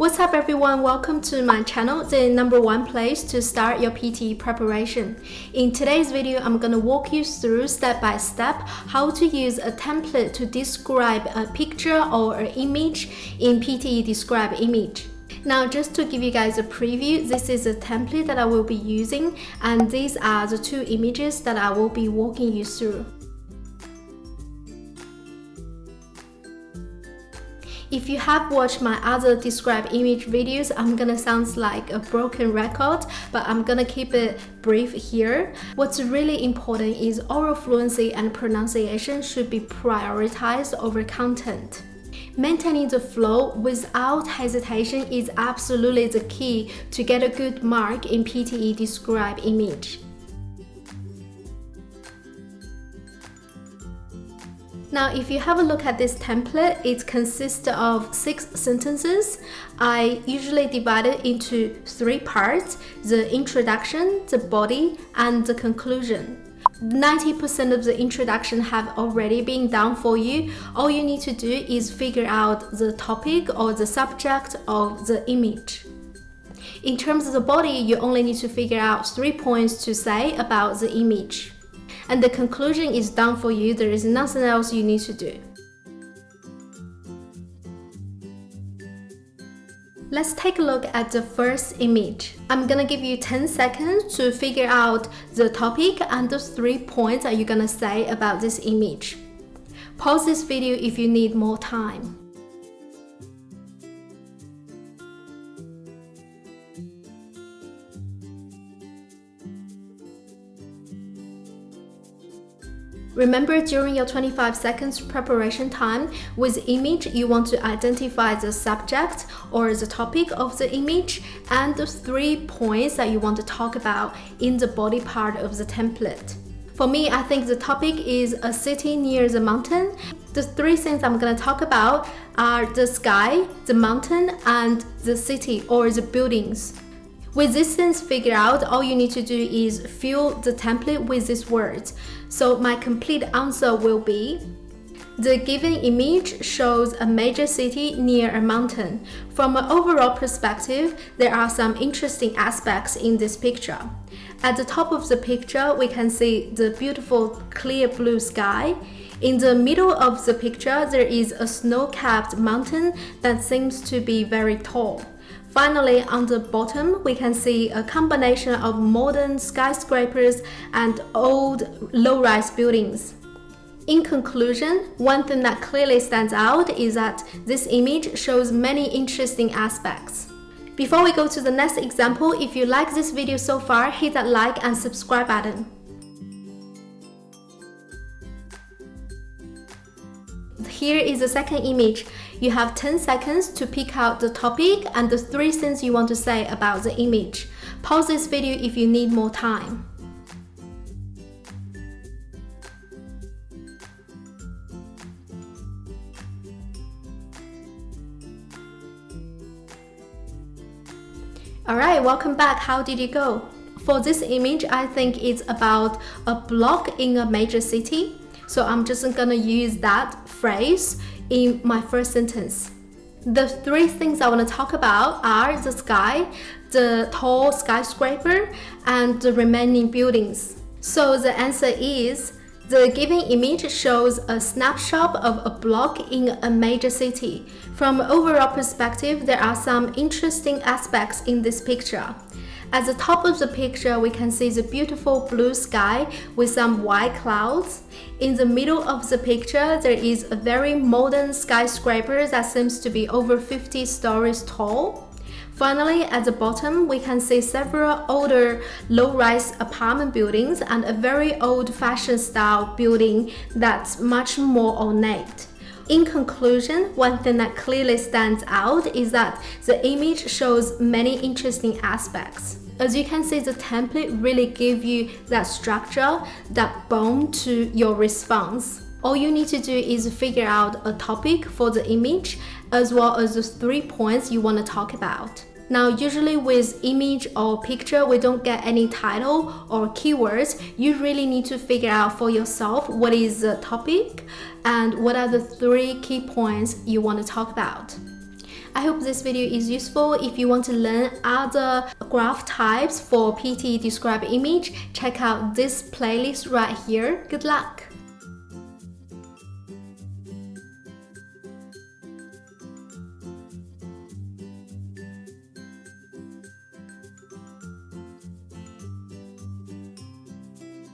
What's up everyone, welcome to my channel, the #1 place to start your PTE preparation. In today's video, I'm going to walk you through step by step how to use a template to describe a picture or an image in PTE Describe Image. Now, just to give you guys a preview, this is a template that I will be using, and these are the two images that I will be walking you through. If you have watched my other Describe Image videos, I'm gonna sound like a broken record, but I'm gonna keep it brief here. What's really important is oral fluency and pronunciation should be prioritized over content. Maintaining the flow without hesitation is absolutely the key to get a good mark in PTE Describe Image. Now, if you have a look at this template, it consists of 6 sentences. I usually divide it into 3 parts: the introduction, the body, and the conclusion. 90% of the introduction have already been done for you. All you need to do is figure out the topic or the subject of the image. In terms of the body, you only need to figure out 3 points to say about the image. And the conclusion is done for you. There is nothing else you need to do. Let's take a look at the first image. I'm gonna give you 10 seconds to figure out the topic and the 3 points that you're gonna say about this image. Pause this video if you need more time. Remember, during your 25 seconds preparation time, with image, you want to identify the subject or the topic of the image and the 3 points that you want to talk about in the body part of the template. For me, I think the topic is a city near the mountain. The 3 things I'm going to talk about are the sky, the mountain, and the city or the buildings. With these things figured out, all you need to do is fill the template with these words. So my complete answer will be: the given image shows a major city near a mountain. From an overall perspective, there are some interesting aspects in this picture. At the top of the picture, we can see the beautiful clear blue sky. In the middle of the picture, there is a snow-capped mountain that seems to be very tall. Finally, on the bottom, we can see a combination of modern skyscrapers and old low-rise buildings. In conclusion, one thing that clearly stands out is that this image shows many interesting aspects. Before we go to the next example, if you like this video so far, hit that like and subscribe button. Here is the second image. You have 10 seconds to pick out the topic and the 3 things you want to say about the image. Pause this video if you need more time. Alright, welcome back. How did it go? For this image, I think it's about a block in a major city. So I'm just gonna use that phrase in my first sentence. The 3 things I want to talk about are the sky, the tall skyscraper, and the remaining buildings. So the answer is: the given image shows a snapshot of a block in a major city. From an overall perspective, there are some interesting aspects in this picture. At the top of the picture, we can see the beautiful blue sky with some white clouds. In the middle of the picture, there is a very modern skyscraper that seems to be over 50 stories tall. Finally, at the bottom, we can see several older low-rise apartment buildings and a very old-fashioned style building that's much more ornate. In conclusion, one thing that clearly stands out is that the image shows many interesting aspects. As you can see, the template really gives you that structure, that bone to your response. All you need to do is figure out a topic for the image as well as the 3 points you want to talk about. Now, usually with image or picture, we don't get any title or keywords. You really need to figure out for yourself what is the topic and what are the 3 key points you want to talk about. I hope this video is useful. If you want to learn other graph types for PTE Describe Image, check out this playlist right here. Good luck!